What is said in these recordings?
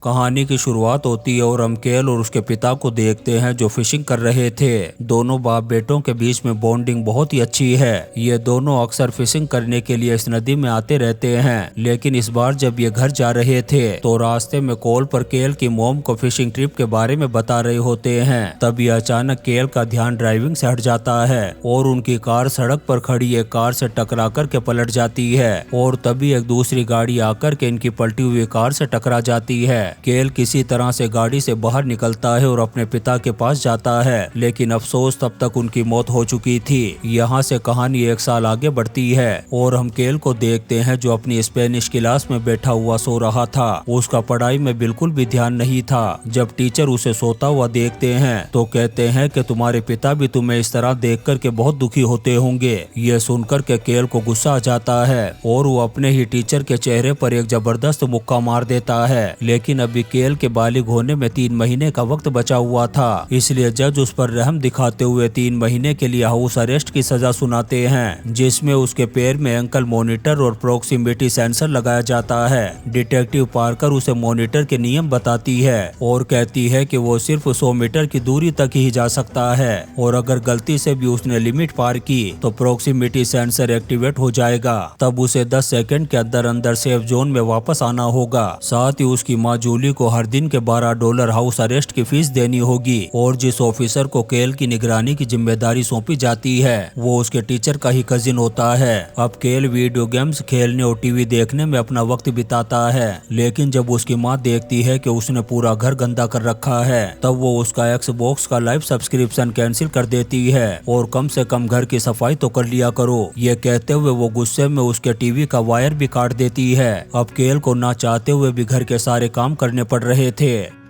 कहानी की शुरुआत होती है और हम केल और उसके पिता को देखते हैं जो फिशिंग कर रहे थे। दोनों बाप बेटों के बीच में बॉन्डिंग बहुत ही अच्छी है। ये दोनों अक्सर फिशिंग करने के लिए इस नदी में आते रहते हैं, लेकिन इस बार जब ये घर जा रहे थे तो रास्ते में कॉल पर केल की मॉम को फिशिंग ट्रिप के बारे में बता रहे होते हैं। तभी अचानक केल का ध्यान ड्राइविंग से हट जाता है और उनकी कार सड़क पर खड़ी एक कार से टकरा कर के पलट जाती है और तभी एक दूसरी गाड़ी आकर के इनकी पलटी हुई कार से टकरा जाती है। केल किसी तरह से गाड़ी से बाहर निकलता है और अपने पिता के पास जाता है, लेकिन अफसोस तब तक उनकी मौत हो चुकी थी। यहाँ से कहानी एक साल आगे बढ़ती है और हम केल को देखते हैं जो अपनी स्पेनिश क्लास में बैठा हुआ सो रहा था। उसका पढ़ाई में बिल्कुल भी ध्यान नहीं था। जब टीचर उसे सोता हुआ देखते हैं तो कहते हैं कि तुम्हारे पिता भी तुम्हें इस तरह देख कर के बहुत दुखी होते होंगे। ये सुनकर के केल को गुस्सा आ जाता है और वो अपने ही टीचर के चेहरे पर एक जबरदस्त मुक्का मार देता है, लेकिन अभी केल के बालिग होने में 3 महीने का वक्त बचा हुआ था, इसलिए जज उस पर रहम दिखाते हुए 3 महीने के लिए हाउस अरेस्ट की सजा सुनाते हैं, जिसमें उसके पैर में एंकल मॉनिटर और प्रोक्सीमिटी सेंसर लगाया जाता है। डिटेक्टिव पार्कर उसे मॉनिटर के नियम बताती है और कहती है कि वो सिर्फ 100 मीटर की दूरी तक ही जा सकता है और अगर गलती से भी उसने लिमिट पार की तो प्रोक्सीमिटी सेंसर एक्टिवेट हो जाएगा। तब उसे 10 सेकंड के अंदर अंदर सेफ जोन में वापस आना होगा। साथ ही उसकी माँ जूली को हर दिन के $12 हाउस अरेस्ट की फीस देनी होगी और जिस ऑफिसर को केल की निगरानी की जिम्मेदारी सौंपी जाती है वो उसके टीचर का ही कजिन होता है। अब केल वीडियो गेम्स खेलने और टीवी देखने में अपना वक्त बिताता है, लेकिन जब उसकी माँ देखती है कि उसने पूरा घर गंदा कर रखा है तब वो उसका एक्सबॉक्स का लाइव सब्सक्रिप्शन कैंसिल कर देती है और कम से कम घर की सफाई तो कर लिया करो। ये कहते हुए वो गुस्से में उसके टीवी का वायर भी काट देती है। अब केल को ना चाहते हुए भी घर के सारे काम करने पड़ रहे थे।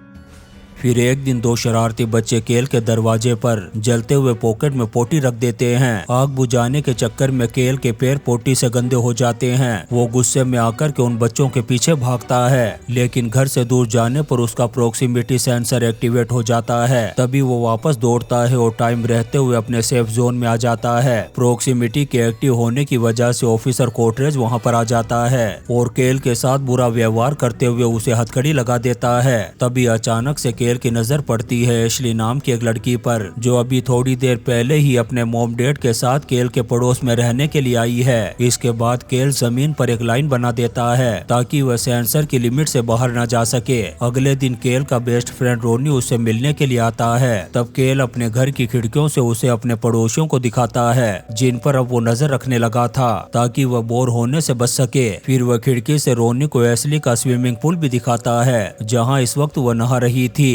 फिर एक दिन 2 शरारती बच्चे केल के दरवाजे पर जलते हुए पॉकेट में पोटी रख देते हैं। आग बुझाने के चक्कर में केल के पैर पोटी से गंदे हो जाते हैं। वो गुस्से में आकर के उन बच्चों के पीछे भागता है, लेकिन घर से दूर जाने पर उसका प्रोक्सीमिटी सेंसर एक्टिवेट हो जाता है। तभी वो वापस दौड़ता है और टाइम रहते हुए अपने सेफ जोन में आ जाता है। प्रोक्सीमिटी के एक्टिव होने की वजह से ऑफिसर कोटरेज वहाँ पर आ जाता है और केल के साथ बुरा व्यवहार करते हुए उसे हथकड़ी लगा देता है। तभी अचानक से केल की नजर पड़ती है एशली नाम की एक लड़की पर, जो अभी थोड़ी देर पहले ही अपने मॉम डैड के साथ केल के पड़ोस में रहने के लिए आई है। इसके बाद केल जमीन पर एक लाइन बना देता है ताकि वह सेंसर की लिमिट से बाहर न जा सके। अगले दिन केल का बेस्ट फ्रेंड रोनी उससे मिलने के लिए आता है। तब केल अपने घर की खिड़कियों से उसे अपने पड़ोसियों को दिखाता है जिन पर अब वो नजर रखने लगा था ताकि वह बोर होने से बच सके। फिर वह खिड़की से रोनी को एशली का स्विमिंग पूल भी दिखाता है जहाँ इस वक्त वह नहा रही थी।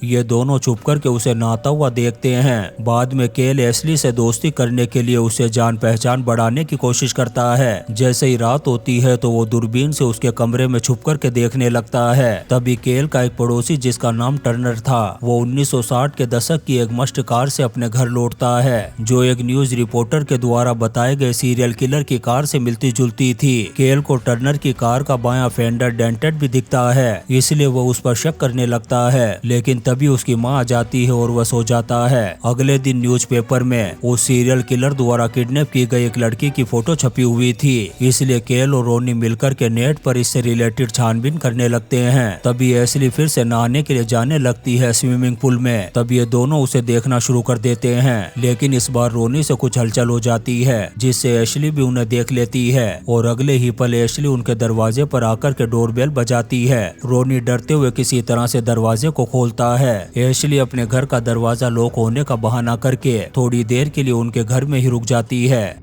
ये दोनों छुप करके उसे नहाता हुआ देखते हैं। बाद में केल एशली से दोस्ती करने के लिए उसे जान पहचान बढ़ाने की कोशिश करता है। जैसे ही रात होती है तो वो दूरबीन से उसके कमरे में छुप करके देखने लगता है। तभी केल का एक पड़ोसी जिसका नाम टर्नर था वो 1960 के दशक की एक मस्ट कार से अपने घर लौटता है, जो एक न्यूज रिपोर्टर के द्वारा बताए गए सीरियल किलर की कार से मिलती जुलती थी। केल को टर्नर की कार का बायां फेंडर डेंटेड भी दिखता है, इसलिए वो उस पर शक करने लगता है, लेकिन तभी उसकी माँ आ जाती है और वह सो जाता है। अगले दिन न्यूज़पेपर में उस सीरियल किलर द्वारा किडनैप की गई एक लड़की की फोटो छपी हुई थी, इसलिए केल और रोनी मिलकर के नेट पर इससे रिलेटेड छानबीन करने लगते हैं। तभी एशली फिर से नहाने के लिए जाने लगती है स्विमिंग पूल में। तब ये दोनों उसे देखना शुरू कर देते हैं, लेकिन इस बार रोनी से कुछ हलचल हो जाती है जिससे एशली भी उन्हें देख लेती है और अगले ही पल एशली उनके दरवाजे पर आकर के डोरबेल बजाती है। रोनी डरते हुए किसी तरह से दरवाजे को खोलता है। एशली अपने घर का दरवाजा लॉक होने का बहाना करके थोड़ी देर के लिए उनके घर में ही रुक जाती है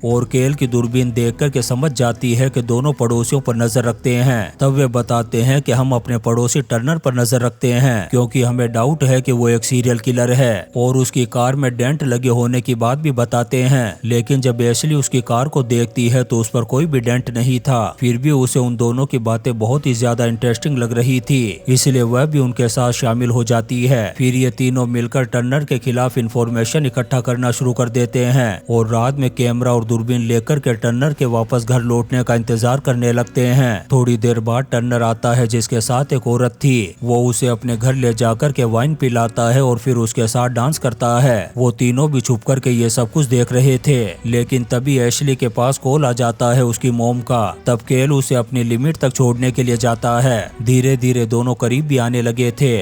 और केल की दूरबीन देखकर के समझ जाती है कि दोनों पड़ोसियों पर नजर रखते हैं। तब वे बताते हैं कि हम अपने पड़ोसी टर्नर पर नजर रखते हैं क्योंकि हमें डाउट है कि वो एक सीरियल किलर है, और उसकी कार में डेंट लगे होने की बात भी बताते हैं। लेकिन जब एशली उसकी कार को देखती है तो उस पर कोई भी डेंट नहीं था। फिर भी उसे उन दोनों की बातें बहुत ही ज्यादा इंटरेस्टिंग लग रही थी, इसलिए वह भी उनके साथ शामिल हो जाती है। फिर ये तीनों मिलकर टर्नर के खिलाफ इंफॉर्मेशन इकट्ठा करना शुरू कर देते हैं और रात में कैमरा और दूरबीन लेकर के टर्नर के वापस घर लौटने का इंतजार करने लगते हैं। थोड़ी देर बाद टर्नर आता है जिसके साथ एक औरत थी। वो उसे अपने घर ले जाकर के वाइन पिलाता है और फिर उसके साथ डांस करता है। वो तीनों भी छुप करके ये सब कुछ देख रहे थे, लेकिन तभी एशली के पास कॉल आ जाता है उसकी मॉम का। तब केल उसे अपनी लिमिट तक छोड़ने के लिए जाता है। धीरे धीरे दोनों करीब भी आने लगे थे।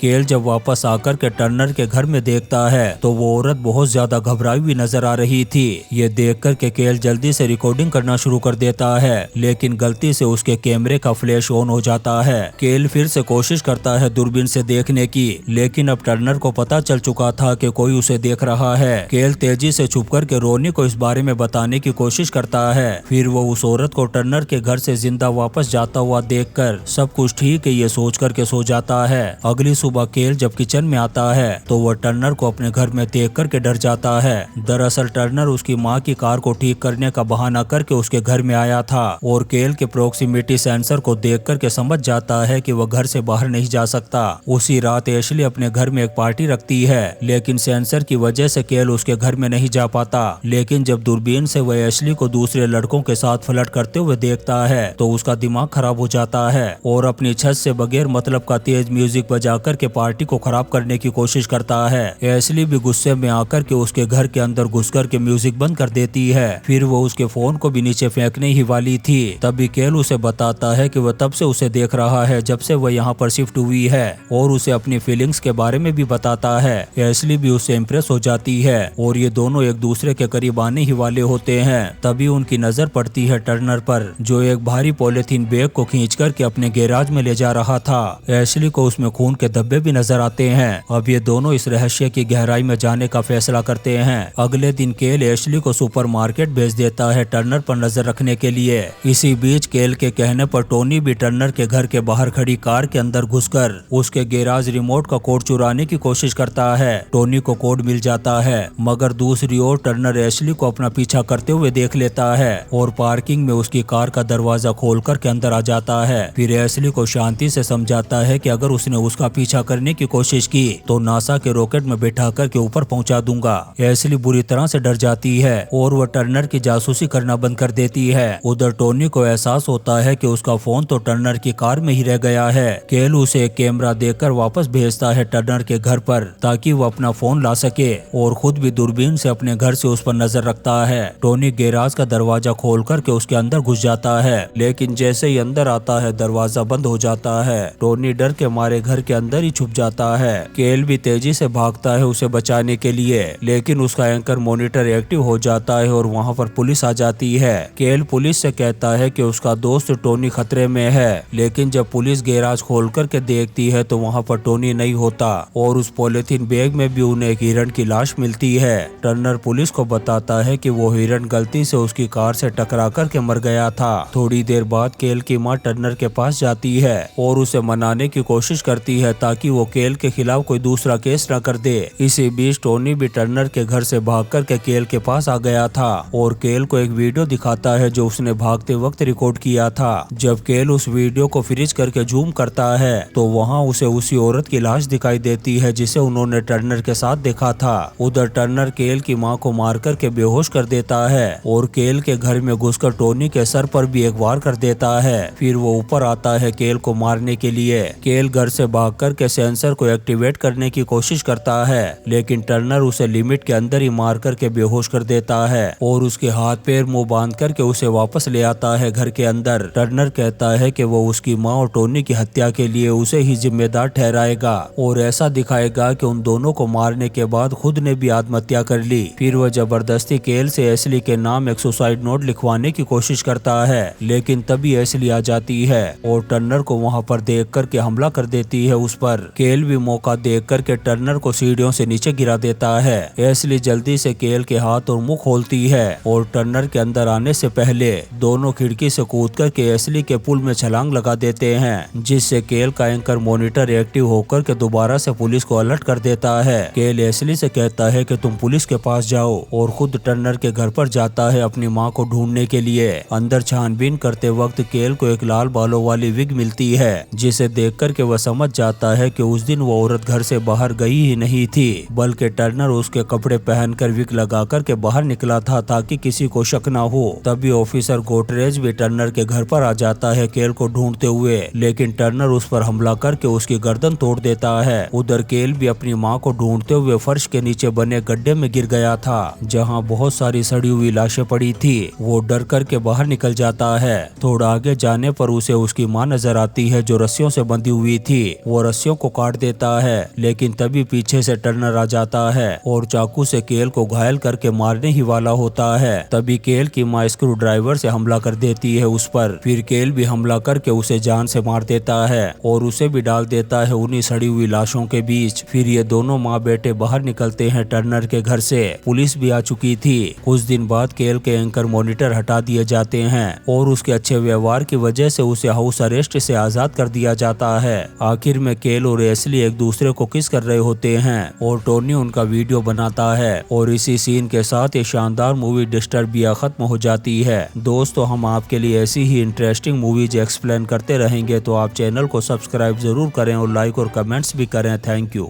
केल जब वापस आकर के टर्नर के घर में देखता है तो वो औरत बहुत ज्यादा घबराई हुई नजर आ रही थी। ये देखकर के केल जल्दी से रिकॉर्डिंग करना शुरू कर देता है, लेकिन गलती से उसके कैमरे का फ्लैश ऑन हो जाता है। केल फिर से कोशिश करता है दूरबीन से देखने की, लेकिन अब टर्नर को पता चल चुका था कि कोई उसे देख रहा है। केल तेजी से छुप कर के रोनी को इस बारे में बताने की कोशिश करता है। फिर वो उस औरत को टर्नर के घर से जिंदा वापस जाता हुआ देखकर सब कुछ ठीक है ये सोच करके सो जाता है। अगली सुबह केल जब किचन में आता है तो वह टर्नर को अपने घर में देख करके डर जाता है। दरअसल टर्नर उसकी माँ की कार को ठीक करने का बहाना करके उसके घर में आया था और केल के प्रोक्सीमिटी सेंसर को देख करके समझ जाता है कि वह घर से बाहर नहीं जा सकता। उसी रात एशली अपने घर में एक पार्टी रखती है, लेकिन सेंसर की वजह से केल उसके घर में नहीं जा पाता। लेकिन जब दूरबीन से वह एशली को दूसरे लड़कों के साथ फ्लर्ट करते हुए देखता है तो उसका दिमाग खराब हो जाता है और अपनी छत से बगैर मतलब का तेज म्यूजिक बजा कर के पार्टी को खराब करने की कोशिश करता है। एशली भी गुस्से में आकर के उसके घर के अंदर घुसकर के म्यूजिक बंद कर देती है। फिर वो उसके फोन को भी नीचे फेंकने ही वाली थी, तभी केल उसे बताता है कि वह तब से उसे देख रहा है जब से वह यहाँ पर शिफ्ट हुई है, और उसे अपनी फीलिंग्स के बारे में भी बताता है। एशली भी उससे इम्प्रेस हो जाती है और ये दोनों एक दूसरे के करीब आने ही वाले होते हैं। तभी उनकी नजर पड़ती है टर्नर पर, जो एक भारी पॉलिथीन बैग को खींच करके अपने गैराज में ले जा रहा था। एशली को उसमें खून के धब्बे भी नजर आते हैं। अब ये दोनों इस रहस्य की गहराई में जाने का फैसला करते हैं। अगले दिन केल एशली को सुपरमार्केट भेज देता है टर्नर पर नजर रखने के लिए। इसी बीच केल के कहने पर टोनी भी टर्नर के घर के बाहर खड़ी कार के अंदर घुसकर उसके गैराज रिमोट का कोड चुराने की कोशिश करता है। टोनी को कोड मिल जाता है, मगर दूसरी ओर टर्नर एशली को अपना पीछा करते हुए देख लेता है और पार्किंग में उसकी कार का दरवाजा खोलकर के अंदर आ जाता है। फिर एशली को शांति से समझाता है कि अगर उसने उसका पीछा करने की कोशिश की तो नासा के रॉकेट में बैठा कर के ऊपर पहुंचा दूंगा। एशली बुरी तरह से डर जाती है और वह टर्नर की जासूसी करना बंद कर देती है। उधर टोनी को एहसास होता है कि उसका फोन तो टर्नर की कार में ही रह गया है। केल उसे एक कैमरा देकर वापस भेजता है टर्नर के घर पर, ताकि वो अपना फोन ला सके और खुद भी दूरबीन से अपने घर से उस पर नजर रखता है। टोनी गैराज का दरवाजा खोल करके उसके अंदर घुस जाता है, लेकिन जैसे ही अंदर आता है दरवाजा बंद हो जाता है। टोनी डर के मारे घर के अंदर ही छुप जाता है। केल भी तेजी से भागता है उसे बचाने के लिए, लेकिन उसका एंकर मॉनिटर एक्टिव हो जाता है और वहाँ पर पुलिस आ जाती है। केल पुलिस से कहता है कि उसका दोस्त टोनी खतरे में है, लेकिन जब पुलिस गैराज खोल करके देखती है तो वहाँ पर टोनी नहीं होता और उस पॉलिथीन बैग में भी उन्हें एक हिरण की लाश मिलती है। टर्नर पुलिस को बताता है कि वो हिरण गलती से उसकी कार से टकरा करके मर गया था। थोड़ी देर बाद केल की माँ टर्नर के पास जाती है और उसे मनाने की कोशिश करती है ताकि वो केल के खिलाफ कोई दूसरा केस न कर दे। इसी बीच टोनी भी टर्नर के घर से भागकर के केल के पास आ गया था और केल को एक वीडियो दिखाता है जो उसने भागते वक्त रिकॉर्ड किया था। जब केल उस वीडियो को फ्रीज करके जूम करता है तो वहाँ उसे उसी औरत की लाश दिखाई देती है जिसे उन्होंने टर्नर के साथ देखा था। उधर टर्नर केल की माँ को मार करके बेहोश कर देता है और केल के घर में घुसकर टोनी के सर पर भी एक वार कर देता है। फिर वो ऊपर आता है केल को मारने के लिए। केल घर से भाग करके सेंसर को एक्टिवेट करने की कोशिश करता है, लेकिन टर्नर उसे लिमिट के अंदर ही मार करके बेहोश कर देता है और उसके हाथ पैर मुंह बांध करके उसे वापस ले आता है घर के अंदर। टर्नर कहता है कि वो उसकी माँ और टोनी की हत्या के लिए उसे ही जिम्मेदार ठहराएगा और ऐसा दिखाएगा कि उन दोनों को मारने के बाद खुद ने भी आत्महत्या कर ली। फिर वह जबरदस्ती केल से एशली के नाम एक सुसाइड नोट लिखवाने की कोशिश करता है, लेकिन तभी एशली आ जाती है और टर्नर को वहाँ पर देख करके हमला कर देती है उस पर। केल भी मौका देख करके टर्नर को सीढ़ियों से नीचे गिरा देता है। एशली जल्दी से केल के हाथ और मुंह खोलती है और टर्नर के अंदर आने से पहले दोनों खिड़की से कूद करके एशली के पुल में छलांग लगा देते हैं, जिससे केल का एंकर मॉनिटर एक्टिव होकर के दोबारा से पुलिस को अलर्ट कर देता है। केल एशली से कहता है कि तुम पुलिस के पास जाओ और खुद टर्नर के घर पर जाता है अपनी माँ को ढूंढने के लिए। अंदर छानबीन करते वक्त केल को एक लाल बालों वाली विग मिलती है, जिसे देख करके वह समझ जाता है कि उस दिन वो औरत घर से बाहर गई ही नहीं थी, बल्कि टर्नर उसके कपड़े पहनकर विग लगाकर के बाहर निकला था ताकि किसी को शक न हो। तभी ऑफिसर गोटरेज भी टर्नर के घर पर आ जाता है केल को ढूंढते हुए, लेकिन टर्नर उस पर हमला करके उसकी गर्दन तोड़ देता है। उधर केल भी अपनी माँ को ढूंढते हुए फर्श के नीचे बने गड्ढे में गिर गया था जहाँ बहुत सारी सड़ी हुई लाशें पड़ी थी। वो डर करके बाहर निकल जाता है। थोड़ा आगे जाने पर उसे उसकी माँ नजर आती है जो रस्सियों से बंधी हुई थी। वो रस्सियों को काट देता है, लेकिन तभी पीछे से टर्नर आ जाता है और चाकू से केल को घायल करके मारने ही वाला होता है। तभी केल की माँ स्क्रू ड्राइवर से हमला कर देती है उस पर। फिर केल भी हमला करके उसे जान से मार देता है और उसे भी डाल देता है उन्हीं सड़ी हुई लाशों के बीच। फिर ये दोनों माँ बेटे बाहर निकलते हैं टर्नर के घर से। पुलिस भी आ चुकी थी। कुछ दिन बाद केल के एंकर मॉनिटर हटा दिए जाते हैं और उसके अच्छे व्यवहार की वजह से उसे हाउस अरेस्ट से आजाद कर दिया जाता है। आखिर में केल और एशली एक दूसरे को किस कर रहे होते हैं और टोनी उनका वीडियो बनाता है और इसी सीन के साथ ये शानदार मूवी डिस्टर्बिया खत्म हो जाती है। दोस्तों, हम आपके लिए ऐसी ही इंटरेस्टिंग मूवीज एक्सप्लेन करते रहेंगे, तो आप चैनल को सब्सक्राइब जरूर करें और लाइक और कमेंट्स भी करें। Thank you.